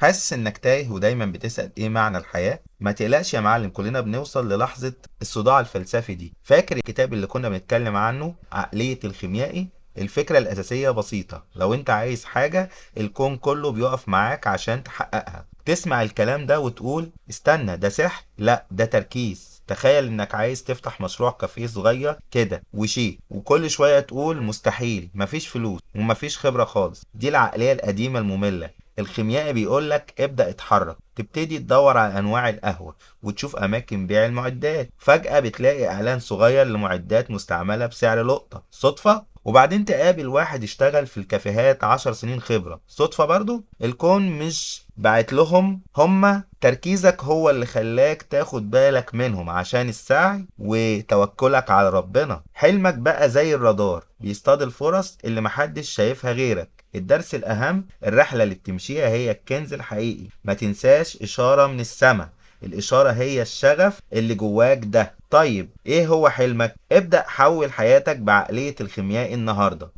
حاسس انك تايه ودايما بتسأل ايه معنى الحياة؟ ما تقلقش يا معلم، كلنا بنوصل للحظة الصداع الفلسفي دي. فاكر الكتاب اللي كنا بنتكلم عنه، عقلية الخيميائي؟ الفكرة الأساسية بسيطة: لو انت عايز حاجة، الكون كله بيقف معاك عشان تحققها. تسمع الكلام ده وتقول استنى، ده سحر؟ لا، ده تركيز. تخيل انك عايز تفتح مشروع كافيه صغير كده وشيء، وكل شوية تقول مستحيل، مفيش فلوس ومفيش خبرة خالص. دي العقلية القديمة المملة. الخيميائي بيقولك ابدأ اتحرك. تبتدي تدور على انواع القهوة وتشوف اماكن بيع المعدات، فجأة بتلاقي اعلان صغير لمعدات مستعملة بسعر لقطة. صدفة؟ وبعدين تقابل واحد اشتغل في الكافيهات 10 سنين خبرة. صدفة برضو؟ الكون مش بعت لهم، هما تركيزك هو اللي خلاك تاخد بالك منهم عشان السعي وتوكلك على ربنا. حلمك بقى زي الرادار، بيصطاد الفرص اللي محدش شايفها غيرك. الدرس الأهم: الرحلة اللي بتمشيها هي الكنز الحقيقي. ما تنساش إشارة من السماء، الإشارة هي الشغف اللي جواك ده. طيب إيه هو حلمك؟ ابدأ حول حياتك بعقلية الخيميائي النهاردة.